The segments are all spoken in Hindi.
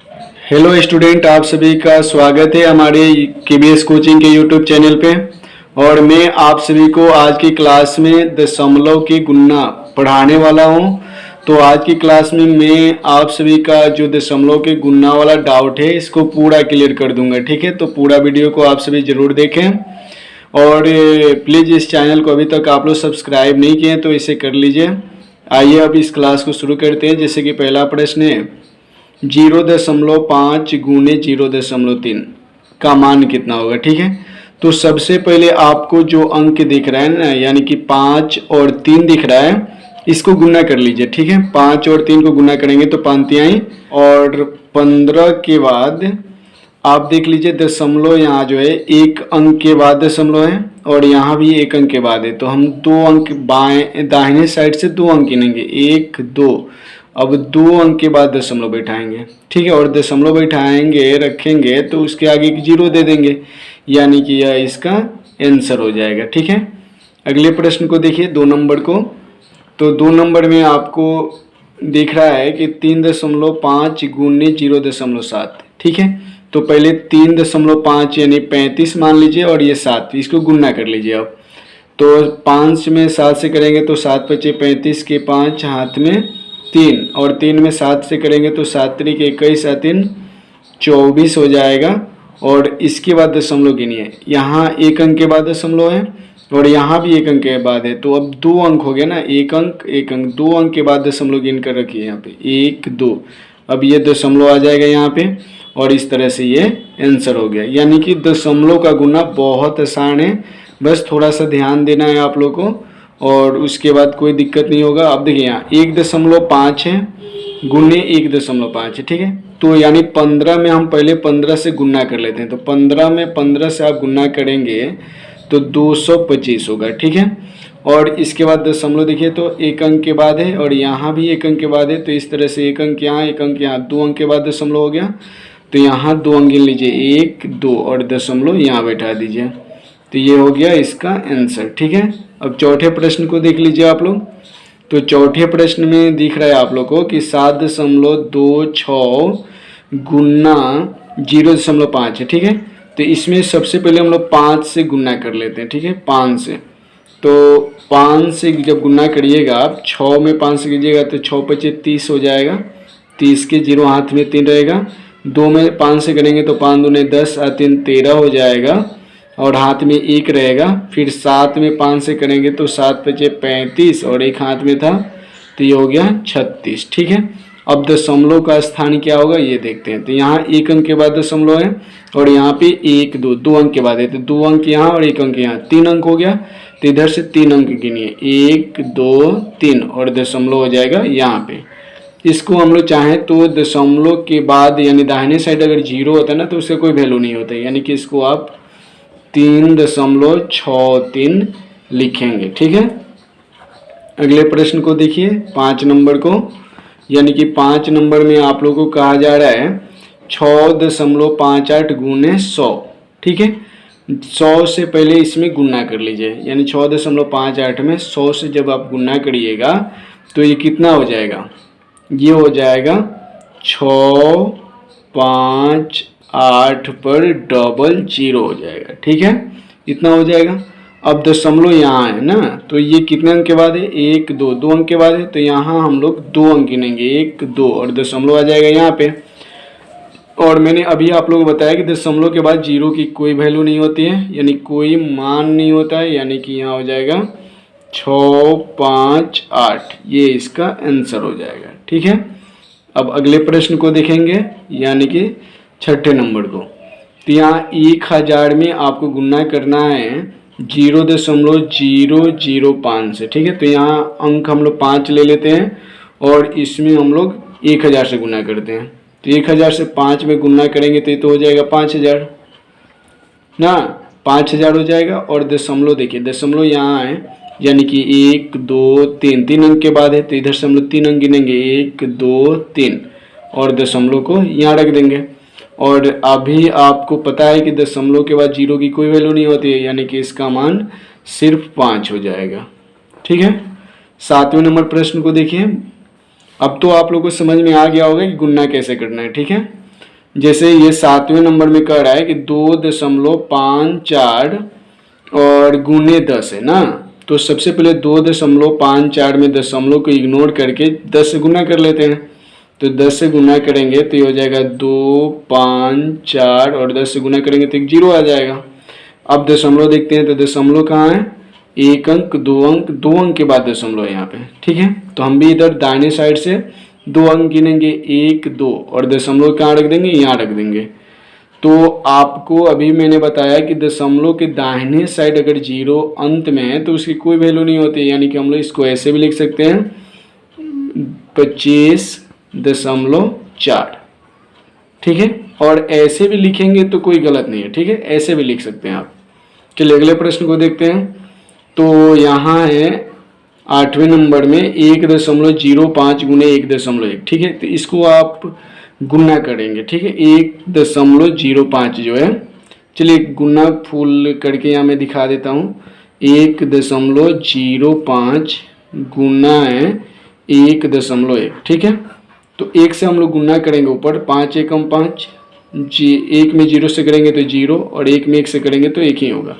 हेलो स्टूडेंट, आप सभी का स्वागत है हमारे केबीएस कोचिंग के यूट्यूब चैनल पे। और मैं आप सभी को आज की क्लास में दशमलव की गुणा पढ़ाने वाला हूं। तो आज की क्लास में मैं आप सभी का जो दशमलव के गुणा वाला डाउट है इसको पूरा क्लियर कर दूंगा। ठीक है, तो पूरा वीडियो को आप सभी ज़रूर देखें। और प्लीज़ इस चैनल को अभी तक आप लोग सब्सक्राइब नहीं किए तो इसे कर लीजिए। आइए अब इस क्लास को शुरू करते हैं। जैसे कि पहला प्रश्न है 0.5 गुने 0.3 का मान कितना होगा। ठीक है, तो सबसे पहले आपको जो अंक दिख रहा है ना, यानी कि 5 और 3 दिख रहा है, इसको गुना कर लीजिए। ठीक है, 5 और 3 को गुना करेंगे तो 5 तिहाई और 15 के बाद आप देख लीजिए दशमलव यहाँ जो है एक अंक के बाद दशमलव है और यहाँ भी एक अंक के बाद है। तो हम दो अंक बाएं दाहिने साइड से दो अंक गिनेंगे, 1 2। अब दो अंक के बाद दशमलव बैठाएंगे। ठीक है, और दशमलव बैठाएंगे रखेंगे तो उसके आगे एक जीरो दे देंगे, यानी कि यह इसका आंसर हो जाएगा। ठीक है, अगले प्रश्न को देखिए 2 नंबर को। तो 2 नंबर में आपको दिख रहा है कि 3.5 गुने 0.7। ठीक है, तो पहले 3.5 यानी 35 मान लीजिए और ये 7, इसको गुना कर लीजिए। अब तो 5 में 7 से करेंगे तो 7 बचे 35 के 5 हाथ में 3 और 3 में 7 से करेंगे तो 7 तरीके 21 3 24 हो जाएगा। और इसके बाद दशमलव गिनिए, यहाँ एक अंक के बाद दशमलव है और यहाँ भी एक अंक के बाद है। तो अब 2 अंक हो गया ना, एक अंक 2 अंक के बाद दशमलव गिन कर रखिए यहाँ पे 1 2। अब ये दशमलव आ जाएगा यहाँ पे और इस तरह से ये आंसर हो गया। यानी कि दशमलव का गुना बहुत आसान है, बस थोड़ा सा ध्यान देना है आप लोग को और उसके बाद कोई दिक्कत नहीं होगा। अब देखिए यहाँ 1.5 है गुने 1.5 है। ठीक है, तो यानी 15 में हम पहले 15 से गुना कर लेते हैं। तो 15 में 15 से आप गुना करेंगे तो 225 होगा। ठीक है, और इसके बाद दशमलव देखिए तो एक अंक के बाद है और यहाँ भी एक अंक के बाद है। तो इस तरह से एक अंक यहाँ एक अंक यहाँ, 2 अंक के बाद दशमलव हो गया। तो यहाँ 2 अंक गिन लीजिए 1 2 और दशमलव यहाँ बैठा दीजिए। तो ये हो गया इसका आंसर। ठीक है, अब चौथे प्रश्न को देख लीजिए आप लोग। तो चौथे प्रश्न में दिख रहा है आप लोग को कि 7.26 गुना 0.5 है। ठीक है, तो इसमें सबसे पहले हम लोग 5 से गुना कर लेते हैं। ठीक है, 5 से, तो 5 से जब गुना करिएगा आप 6 में 5 से कीजिएगा तो 6 पचे 30 हो जाएगा। 30 के 0 हाथ में 3 रहेगा। 2 में 5 से करेंगे तो 5 दूने 10 और 3 13 हो जाएगा और हाथ में 1 रहेगा। फिर 7 में 5 से करेंगे तो 7 बचे 35 और एक हाथ में था तो ये हो गया 36। ठीक है, अब दशमलव का स्थान क्या होगा ये देखते हैं। तो यहाँ एक अंक के बाद दशमलव है और यहाँ पे 1 2 2 अंक के बाद है। तो 2 अंक यहाँ और 1 अंक यहाँ, 3 अंक हो गया। तो इधर से 3 अंक गिनिए 1 2 3 और दशमलव हो जाएगा यहाँ पे। इसको हम लोग चाहें तो दशमलव के बाद यानी दाहिने साइड अगर 0 होता है ना तो उसका कोई वैल्यू नहीं होता है, यानी कि इसको आप 3.63 लिखेंगे। ठीक है, अगले प्रश्न को देखिए 5 नंबर को। यानी कि 5 नंबर में आप लोगों को कहा जा रहा है 6.58 गुने 100। ठीक है, 100 से पहले इसमें गुना कर लीजिए, यानी 6.58 में 100 से जब आप गुना करिएगा तो ये कितना हो जाएगा, ये हो जाएगा 6 5 8 पर डबल 0 हो जाएगा। ठीक है, इतना हो जाएगा। अब दशमलव यहाँ है ना, तो ये कितने अंक के बाद है 1 2 2 अंक के बाद है। तो यहाँ हम लोग 2 अंक गिनेंगे 1 2 और दशमलव आ जाएगा यहाँ पे। और मैंने अभी आप लोगों को बताया कि दशमलव के बाद 0 की कोई वैल्यू नहीं होती है, यानी कोई मान नहीं होता है, यानी कि यहाँ हो जाएगा 6 5 8, ये इसका आंसर हो जाएगा। ठीक है, अब अगले प्रश्न को देखेंगे यानी कि 6ठे नंबर को। तो यहाँ 1000 में आपको गुना करना है 0.005 से। ठीक है, तो यहाँ अंक हम लोग 5 ले लेते हैं और इसमें हम लोग 1000 से गुना करते हैं। तो 1000 से 5 में गुना करेंगे तो ये तो हो जाएगा 5000 ना, 5000 हो जाएगा। और दशमलव देखिए, दशमलव यहाँ है यानी कि 1 2 3 3 अंक के बाद है। तो इधर से हम लोग 3 अंक गिनेंगे 1 2 3 और दशमलव को यहाँ रख देंगे। और अभी आपको पता है कि दशमलव के बाद 0 की कोई वैल्यू नहीं होती है, यानी कि इसका मान सिर्फ 5 हो जाएगा। ठीक है, 7वें नंबर प्रश्न को देखिए। अब तो आप लोगों को समझ में आ गया होगा कि गुणा कैसे करना है। ठीक है, जैसे ये 7वें नंबर में कह रहा है कि 2.54 और गुने 10 है ना, तो सबसे पहले 2.54 में दशमलव को इग्नोर करके 10 से गुना कर लेते हैं। तो 10 से गुना करेंगे तो ये हो जाएगा 2, 5, 4 और 10 से गुना करेंगे तो एक 0 आ जाएगा। अब दशमलव देखते हैं तो दशमलव कहाँ है, एक अंक, दो अंक के बाद दशमलव है यहाँ पे, ठीक है। तो हम भी इधर दाहिने साइड से 2 अंक गिनेंगे, 1, 2 और दशमलव कहाँ रख देंगे, यहाँ रख देंगे। तो आपको अभी मैंने बताया कि दशमलव के दाहिने साइड अगर 0 अंत में है तो उसकी कोई वैल्यू नहीं होती, यानी कि हम लोग इसको ऐसे भी लिख सकते हैं 25.4, ठीक है। और ऐसे भी लिखेंगे तो कोई गलत नहीं है, ठीक है, ऐसे भी लिख सकते हैं आप। चलिए अगले प्रश्न को देखते हैं। तो यहाँ है 8वें नंबर में 1.05 गुने 1.1, ठीक है। तो इसको आप गुना करेंगे, ठीक है, 1.05 जो है। चलिए गुना फुल करके यहाँ मैं दिखा देता हूँ। 1.05 गुना है 1.1, ठीक है। तो 1 से हम लोग गुना करेंगे ऊपर, 5 एकम 5, 1 में 0 से करेंगे तो 0 और 1 में 1 से करेंगे तो 1 ही होगा,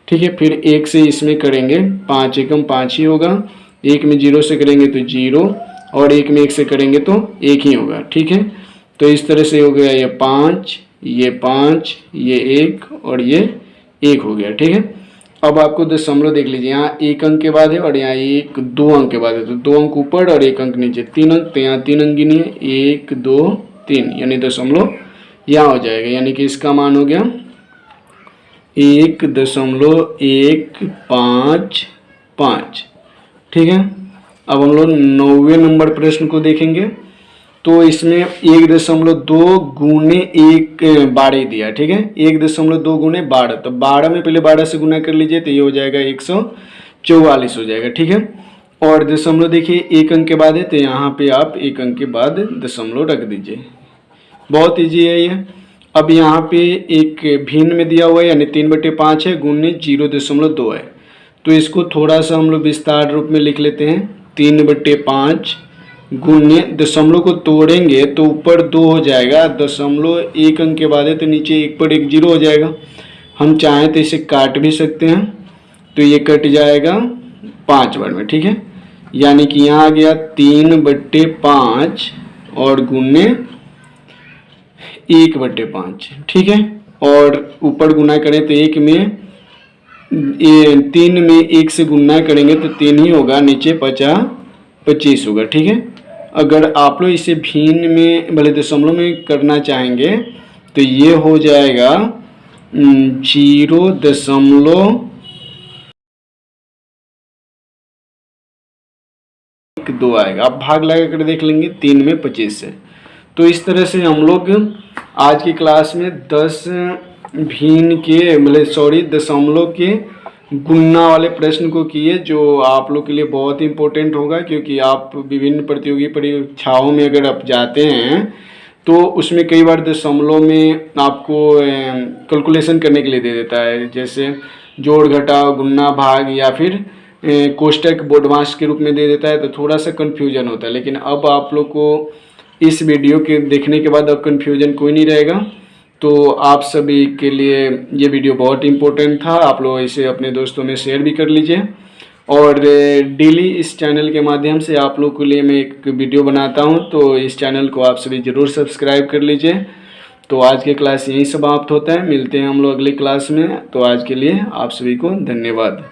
ठीक है। फिर 1 से इसमें करेंगे 5 एकम 5 ही होगा, 1 में 0 से करेंगे तो 0 और 1 में 1 से करेंगे तो 1 ही होगा, ठीक है। तो इस तरह से हो गया ये 5, ये 5, ये 1 और ये 1 हो गया, ठीक है। अब आपको दशमलव देख लीजिए, यहाँ 1 अंक के बाद है और यहाँ 2 अंक के बाद है, तो 2 अंक ऊपर और 1 अंक नीचे, 3 अंक, तो यहाँ 3 अंक गिनिए, 1, 2, 3, यानी दशमलव यहाँ हो जाएगा, यानी कि इसका मान हो गया 1.155, ठीक है। अब हम लोग 9वें नंबर प्रश्न को देखेंगे। तो इसमें 1.2 गुने 12 दिया, ठीक है, 1.2 गुने 12, तो 12 में पहले 12 से गुना कर लीजिए तो ये हो जाएगा 144 हो जाएगा, ठीक है। और दशमलव देखिए 1 अंक के बाद है तो यहाँ पे आप 1 अंक के बाद दशमलव रख दीजिए, बहुत ईजी है ये। अब यहाँ पे एक भिन्न में दिया हुआ है, यानी 3/5 है गुने 0.2 है, तो इसको थोड़ा सा हम लोग विस्तार रूप में लिख लेते हैं। 3/5 गुने, दशमलव को तोड़ेंगे तो ऊपर 2 हो जाएगा, दशमलव 1 अंक के बाद है तो नीचे 1 पर 1 0 हो जाएगा। हम चाहें तो इसे काट भी सकते हैं, तो ये कट जाएगा 5 बार में, ठीक है। यानी कि यहाँ आ गया 3/5 और गुने 1/5, ठीक है। और ऊपर गुना करें तो 1 में 3 में 1 से गुना करेंगे तो 3 ही होगा, नीचे 25 होगा, ठीक है। अगर आप लोग इसे भिन्न में भले दशमलव में करना चाहेंगे तो ये हो जाएगा 0.2 आएगा। आप भाग लगा कर देख लेंगे 3 में 25 से। तो इस तरह से हम लोग आज की क्लास में 10 भिन्न के दशमलव के गुणा वाले प्रश्न को किए, जो आप लोग के लिए बहुत ही इम्पोर्टेंट होगा, क्योंकि आप विभिन्न प्रतियोगी परीक्षाओं में अगर आप जाते हैं तो उसमें कई बार दशमलव में आपको कैलकुलेशन करने के लिए दे देता है, जैसे जोड़ घटाव, गुणा भाग या फिर कोष्टक बोडमास के रूप में दे देता है, तो थोड़ा सा कन्फ्यूजन होता है। लेकिन अब आप लोग को इस वीडियो के देखने के बाद अब कन्फ्यूजन कोई नहीं रहेगा। तो आप सभी के लिए ये वीडियो बहुत इम्पोर्टेंट था, आप लोग इसे अपने दोस्तों में शेयर भी कर लीजिए। और डेली इस चैनल के माध्यम से आप लोग के लिए मैं एक वीडियो बनाता हूं, तो इस चैनल को आप सभी ज़रूर सब्सक्राइब कर लीजिए। तो आज की क्लास यहीं समाप्त होता है, मिलते हैं हम लोग अगली क्लास में। तो आज के लिए आप सभी को धन्यवाद।